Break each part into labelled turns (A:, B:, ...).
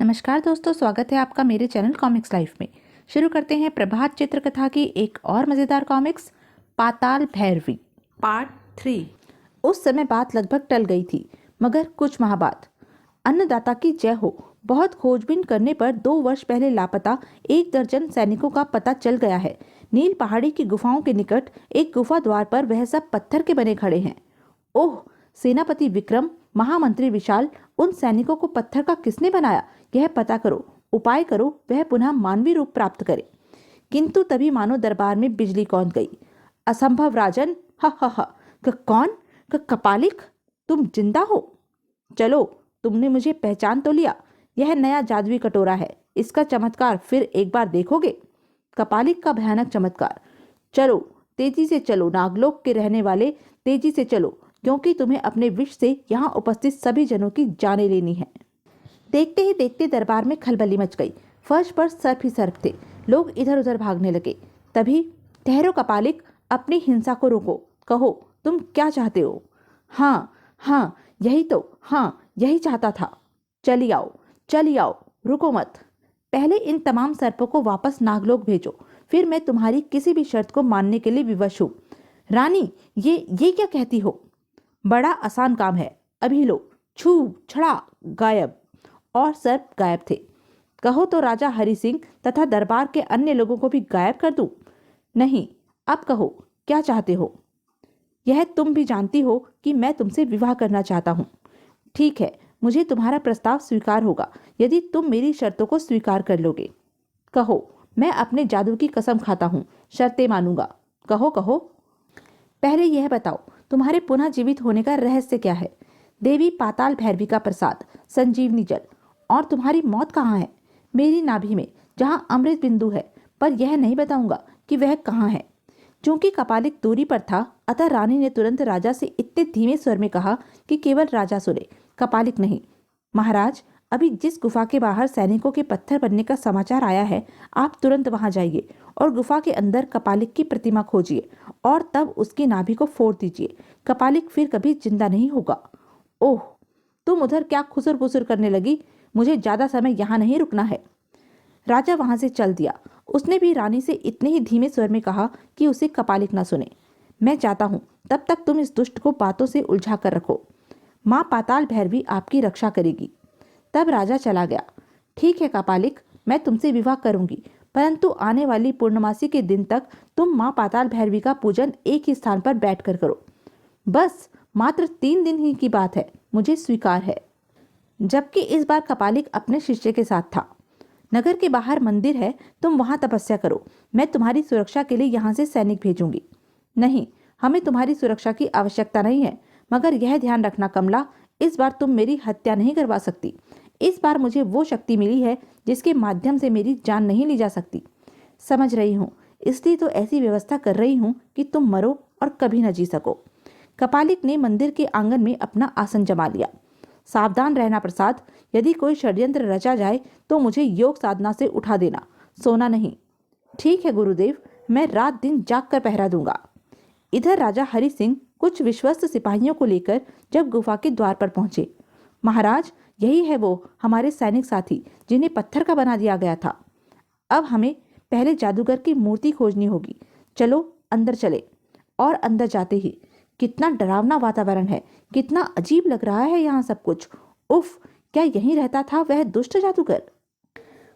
A: नमस्कार दोस्तों, स्वागत है आपका मेरे चैनल कॉमिक्स लाइफ में। शुरू करते हैं प्रभात चित्रकथा की एक और मज़ेदार कॉमिक्स, पाताल भैरवी
B: पार्ट 3।
A: उस समय बात लगभग टल गई थी, मगर कुछ माह बाद अन्नदाता की जय हो, बहुत खोजबीन करने पर 2 वर्ष पहले लापता 1 दर्जन सैनिकों का पता चल गया है। नील पहाड़ी की गुफाओं के निकट एक गुफा द्वार पर वह सब पत्थर के बने खड़े हैं। ओह, सेनापति विक्रम, महामंत्री विशाल, उन सैनिकों को पत्थर का किसने बनाया, यह पता करो, उपाय करो, वह पुनः मानवीय रूप प्राप्त करे। किंतु तभी मानो दरबार में बिजली कौंध गई। असंभव राजन, हा हा हा। कौन? कपालिक, तुम जिंदा हो? चलो, तुमने मुझे पहचान तो लिया। यह नया जादुई कटोरा है, इसका चमत्कार फिर एक बार देखोगे। कपालिक का भयानक चमत्कार। चलो, तेजी से चलो नागलोक के रहने वाले, तेजी से चलो, क्योंकि तुम्हें अपने विष से यहाँ उपस्थित सभी जनों की जानें लेनी है। देखते ही देखते दरबार में खलबली मच गई। फर्श पर सर्प ही सर्प थे। लोग इधर उधर भागने लगे। तभी, ठहरो कपालिक, अपनी हिंसा को रोको। कहो, तुम क्या चाहते हो? हाँ हाँ, यही तो, हाँ यही चाहता था। चली आओ, चली आओ, रुको मत। पहले इन तमाम सर्पों को वापस नागलोक भेजो, फिर मैं तुम्हारी किसी भी शर्त को मानने के लिए विवश हूँ। रानी, ये क्या कहती हो? बड़ा आसान काम है, अभी लो, छू छड़ा, गायब। और सर्प गायब थे। कहो तो राजा हरि सिंह तथा दरबार के अन्य लोगों को भी गायब कर दूं? नहीं, अब कहो, क्या चाहते हो? यह तुम भी जानती हो कि मैं तुमसे विवाह करना चाहता हूँ। ठीक है, मुझे तुम्हारा प्रस्ताव स्वीकार होगा यदि तुम मेरी शर्तों को स्वीकार कर लोगे। कहो, मैं अपने जादू की कसम खाता हूँ, शर्तें मानूंगा। कहो कहो। पहले यह बताओ, तुम्हारे पुनः जीवित होने का रहस्य क्या है? देवी पाताल भैरवी का प्रसाद, संजीवनी जल। और तुम्हारी मौत कहाँ है? मेरी नाभि में, जहाँ अमृत बिंदु है, पर यह नहीं बताऊंगा कि वह कहाँ है। चूंकि कपालिक दूरी पर था, अतः रानी ने तुरंत राजा से इतने धीमे स्वर में कहा कि केवल राजा सुने, कपालिक नहीं। महाराज, अभी जिस गुफा के बाहर सैनिकों के पत्थर बनने का समाचार आया है, आप तुरंत वहां जाइए और गुफा के अंदर कपालिक की प्रतिमा खोजिए और तब उसकी नाभि को फोड़ दीजिए। कपालिक फिर कभी जिंदा नहीं होगा। ओह, तुम उधर क्या खुसर फुसर करने लगी? मुझे ज्यादा समय यहाँ नहीं रुकना है। राजा वहां से चल दिया। उसने भी रानी से इतने ही धीमे स्वर में कहा कि उसे कपालिक न सुने। मैं चाहता हूँ, तब तक तुम इस दुष्ट को बातों से उलझा कर रखो। माँ पाताल भैरवी आपकी रक्षा करेगी। तब राजा चला गया। ठीक है कपालिक, मैं तुमसे विवाह करूंगी, परंतु आने वाली पूर्णमासी के दिन तक तुम माँ पाताल भैरवी का पूजन एक ही स्थान पर बैठकर करो। बस मात्र 3 दिन ही की बात है, मुझे स्वीकार है। जबकि इस बार कपालिक अपने शिष्य के साथ था। नगर के बाहर मंदिर है, तुम वहां तपस्या करो। मैं तुम्हारी सुरक्षा के लिए यहाँ से सैनिक भेजूंगी। नहीं, हमें तुम्हारी सुरक्षा की आवश्यकता नहीं है, मगर यह ध्यान रखना कमला, इस बार तुम मेरी हत्या नहीं करवा सकती। इस बार मुझे वो शक्ति मिली है जिसके माध्यम से मेरी जान नहीं ली जा सकती। समझ रही हूँ, इसलिए तो ऐसी व्यवस्था कर रही हूँ कि तुम मरो और कभी न जी सको। कपालिक ने मंदिर के आंगन में अपना आसन जमा लिया। सावधान रहना प्रसाद, यदि कोई षड्यंत्र रचा जाए तो मुझे योग साधना से उठा देना, सोना नहीं। ठीक है गुरुदेव, मैं रात दिन जाग कर पहरा दूंगा। इधर राजा हरि सिंह कुछ विश्वस्त सिपाहियों को लेकर जब गुफा के द्वार पर पहुंचे। महाराज, यही है वो हमारे सैनिक साथी जिन्हें पत्थर का बना दिया गया था। अब हमें पहले जादूगर की मूर्ति खोजनी होगी। चलो अंदर चले। और अंदर जाते ही कितना डरावना वातावरण है, कितना अजीब लग रहा है यहाँ सब कुछ। उफ, क्या यहीं रहता था वह दुष्ट जादूगर?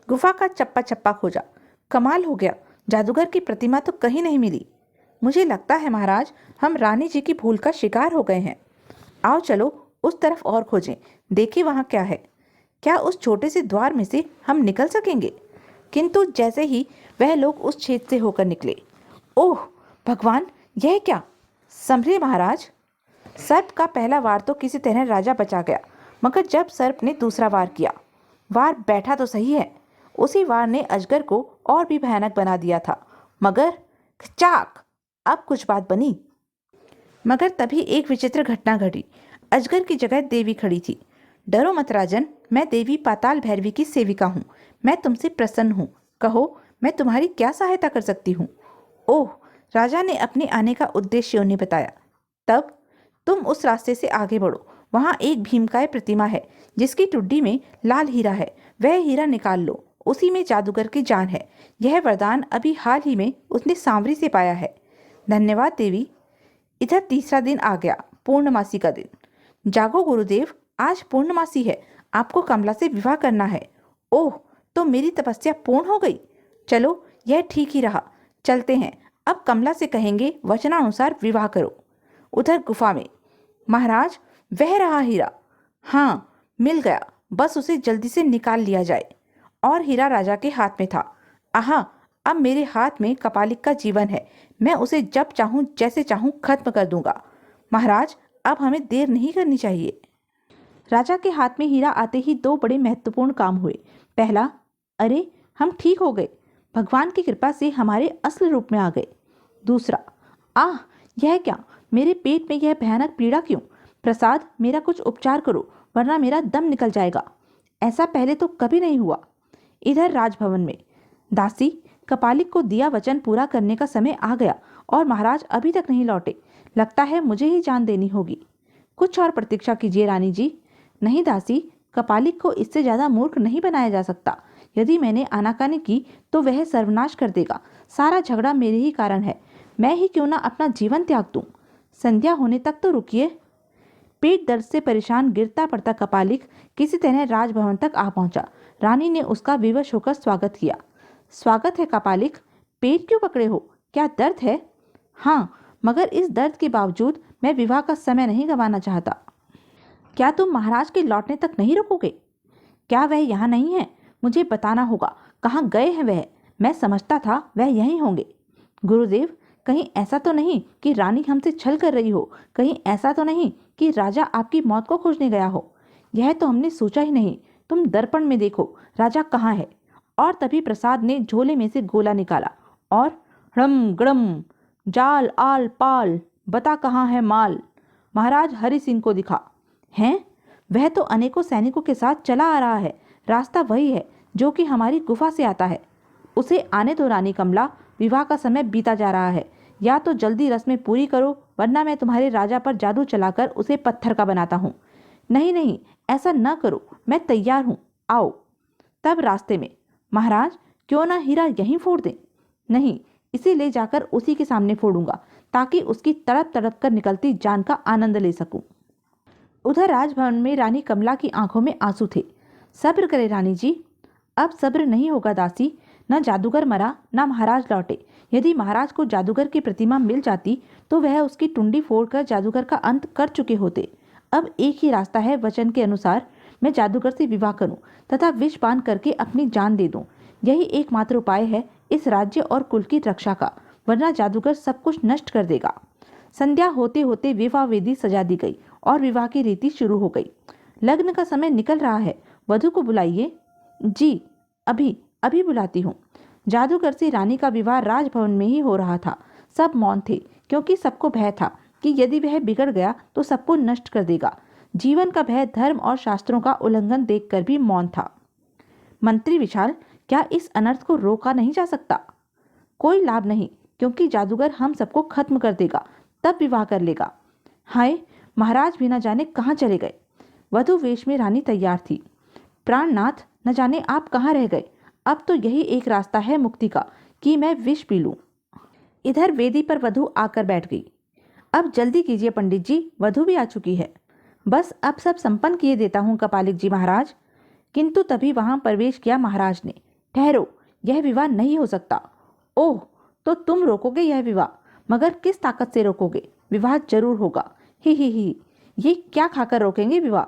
A: गुफा का चप्पा चप्पा खोजा, कमाल हो गया, जादूगर की प्रतिमा तो कहीं नहीं मिली। मुझे लगता है महाराज, हम रानी जी की भूल का शिकार हो गए हैं। आओ चलो उस तरफ और खोजें, देखिए वहां क्या है। क्या उस छोटे से द्वार में से हम निकल सकेंगे? किंतु जैसे ही वह लोग उस छेद से होकर निकले, ओह भगवान, यह क्या? संभले महाराज। सर्प का पहला वार तो किसी तरह राजा बचा गया, मगर जब सर्प ने दूसरा वार किया, वार बैठा तो सही है, उसी वार ने अजगर को और भी भयानक बना दिया था। मगर चाक, अब कुछ बात बनी। मगर तभी एक विचित्र घटना घटी। अजगर की जगह देवी खड़ी थी। डरो मत राजन, मैं देवी पाताल भैरवी की सेविका हूँ। मैं तुमसे प्रसन्न हूँ। कहो, मैं तुम्हारी क्या सहायता कर सकती हूँ? ओह, राजा ने अपने आने का उद्देश्य उन्हें बताया। तब तुम उस रास्ते से आगे बढ़ो, वहाँ एक भीमकाय प्रतिमा है जिसकी टुड्डी में लाल हीरा है। वह हीरा निकाल लो, उसी में जादूगर की जान है। यह वरदान अभी हाल ही में उसने सांवरी से पाया है। धन्यवाद देवी। इधर तीसरा दिन आ गया, पूर्णमासी का दिन। जागो गुरुदेव, आज पूर्णमासी है, आपको कमला से विवाह करना है। ओह, तो मेरी तपस्या पूर्ण हो गई। चलो, यह ठीक ही रहा, चलते हैं। अब कमला से कहेंगे वचनानुसार विवाह करो। उधर गुफा में, महाराज, वह रहा हीरा। हाँ, मिल गया, बस उसे जल्दी से निकाल लिया जाए। और हीरा राजा के हाथ में था। आहा, अब मेरे हाथ में कपालिक का जीवन है। मैं उसे जब चाहूं जैसे चाहूं खत्म कर दूंगा। महाराज, अब हमें देर नहीं करनी चाहिए। राजा के हाथ में हीरा आते ही दो बड़े महत्वपूर्ण काम हुए। पहला, अरे हम ठीक हो गए, भगवान की कृपा से हमारे असली रूप में आ गए। दूसरा, आह, यह क्या, मेरे पेट में यह भयानक पीड़ा क्यों? प्रसाद, मेरा कुछ उपचार करो, वरना मेरा दम निकल जाएगा। ऐसा पहले तो कभी नहीं हुआ। इधर राजभवन में, दासी, कपालिक को दिया वचन पूरा करने का समय आ गया और महाराज अभी तक नहीं लौटे। लगता है मुझे ही जान देनी होगी। कुछ और प्रतीक्षा कीजिए रानी जी। नहीं दासी, कपालिक को इससे ज्यादा मूर्ख नहीं बनाया जा सकता। यदि मैंने आनाकानी की तो वह सर्वनाश कर देगा। सारा झगड़ा मेरे ही कारण है। मैं ही क्यों ना अपना जीवन त्याग दूं। संध्या होने तक तो रुकिए। पेट दर्द से परेशान गिरता पड़ता कपालिक किसी तरह राजभवन तक आ पहुंचा। रानी ने उसका विवश होकर स्वागत किया। स्वागत है कपालिक, पेट क्यों पकड़े हो, क्या दर्द है? हाँ, मगर इस दर्द के बावजूद मैं विवाह का समय नहीं गंवाना चाहता। क्या तुम महाराज के लौटने तक नहीं रुकोगे? क्या वह यहाँ नहीं है? मुझे बताना होगा, कहाँ गए हैं वह? मैं समझता था वह यहीं होंगे। गुरुदेव, कहीं ऐसा तो नहीं कि रानी हमसे छल कर रही हो? कहीं ऐसा तो नहीं कि राजा आपकी मौत को खोजने गया हो? यह तो हमने सोचा ही नहीं। तुम दर्पण में देखो, राजा कहाँ है? और तभी प्रसाद ने झोले में से गोला निकाला और हड़म गड़म, जाल आल पाल, बता कहाँ है माल? महाराज हरि सिंह को दिखा। हैं? वह तो अनेकों सैनिकों के साथ चला आ रहा है। रास्ता वही है जो कि हमारी गुफा से आता है। उसे आने दो रानी कमला, विवाह का समय बीता जा रहा है। या तो जल्दी रस्में पूरी करो, वरना मैं तुम्हारे राजा पर जादू चलाकर उसे पत्थर का बनाता हूँ। नहीं नहीं, ऐसा न करो, मैं तैयार हूँ, आओ। तब रास्ते में, महाराज, क्यों ना हीरा यहीं फोड़ दें? नहीं, इसे ले जाकर उसी के सामने फोड़ूंगा, ताकि उसकी तड़प तड़प कर निकलती जान का आनंद ले सकूं। उधर राजभवन में रानी कमला की आंखों में आंसू थे। सब्र करे रानी जी। अब सब्र नहीं होगा दासी। न जादूगर मरा, न महाराज लौटे। यदि महाराज को जादूगर की प्रतिमा मिल जाती तो वह उसकी टुंडी फोड़कर जादूगर का अंत कर चुके होते। अब एक ही रास्ता है, वचन के अनुसार मैं जादूगर से विवाह करूं तथा विष पान करके अपनी जान दे दूं। यही एकमात्र उपाय है इस राज्य और कुल की रक्षा का, वरना जादूगर सब कुछ नष्ट कर देगा। संध्या होते होते विवाह वेदी सजा दी गई और विवाह की रीति शुरू हो गई। लग्न का समय निकल रहा है, वधू को बुलाइए। जी, अभी अभी बुलाती हूँ। जादूगर से रानी का विवाह राजभवन में ही हो रहा था। सब मौन थे, क्योंकि सबको भय था कि यदि वह बिगड़ गया तो सबको नष्ट कर देगा। जीवन का भय धर्म और शास्त्रों का उल्लंघन देखकर भी मौन था। मंत्री विशाल, क्या इस अनर्थ को रोका नहीं जा सकता? कोई लाभ नहीं, क्योंकि जादूगर हम सबको खत्म कर देगा, तब विवाह कर लेगा। हाय, महाराज भी न जाने कहाँ चले गए। वधु वेश में रानी तैयार थी। प्राणनाथ, न जाने आप कहाँ रह गए। अब तो यही एक रास्ता है मुक्ति का कि मैं विष पी लूं। इधर वेदी पर वधु आकर बैठ गई। अब जल्दी कीजिए पंडित जी, वधु भी आ चुकी है। बस अब सब संपन्न किए देता हूँ कपालिक जी महाराज। किंतु तभी वहां प्रवेश किया महाराज ने। ठहरो, यह विवाह नहीं हो सकता। ओह, तो तुम रोकोगे यह विवाह? मगर किस ताकत से रोकोगे? विवाह जरूर होगा। ही, ये क्या खाकर रोकेंगे विवाह?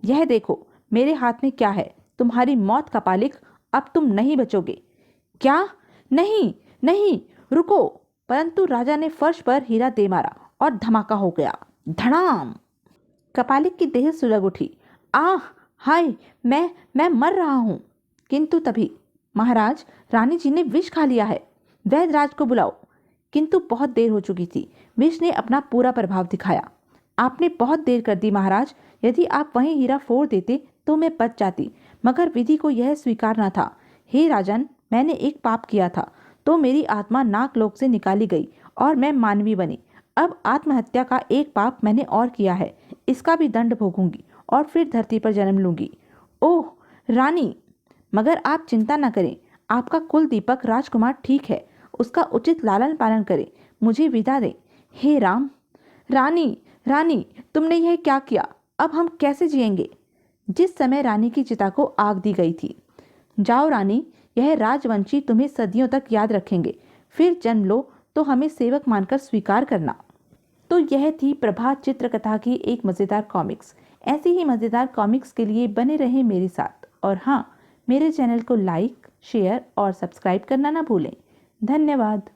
A: यह देखो, मेरे हाथ में क्या है, तुम्हारी मौत कपालिक। अब तुम नहीं बचोगे। क्या? नहीं नहीं, रुको। परंतु राजा ने फर्श पर हीरा दे मारा और धमाका हो गया। धड़ाम! कपालिक की देह सुलग उठी। आह, हाय, मैं मर रहा हूँ। किंतु तभी, महाराज, रानी जी ने विष खा लिया है, वैद्यराज को बुलाओ। किंतु बहुत देर हो चुकी थी। विष ने अपना पूरा प्रभाव दिखाया। आपने बहुत देर कर दी महाराज। यदि आप वहीं हीरा फोड़ देते तो मैं बच जाती, मगर विधि को यह स्वीकार न था। हे राजन, मैंने एक पाप किया था, तो मेरी आत्मा नागलोक से निकाली गई और मैं मानवी बनी। अब आत्महत्या का एक पाप मैंने और किया है, इसका भी दंड भोगूंगी और फिर धरती पर जन्म लूंगी। ओह रानी, मगर आप चिंता न करें, आपका कुल दीपक राजकुमार ठीक है, उसका उचित लालन पालन करें, मुझे विदा दें। हे राम। रानी, रानी, तुमने यह क्या किया? अब हम कैसे जिएंगे? जिस समय रानी की चिता को आग दी गई थी। जाओ रानी, यह राजवंशी तुम्हें सदियों तक याद रखेंगे। फिर जन्म लो तो हमें सेवक मानकर स्वीकार करना। तो यह थी प्रभात चित्रकथा की एक मज़ेदार कॉमिक्स। ऐसी ही मज़ेदार कॉमिक्स के लिए बने रहें मेरे साथ। और हाँ, मेरे चैनल को लाइक, शेयर और सब्सक्राइब करना ना भूलें। धन्यवाद।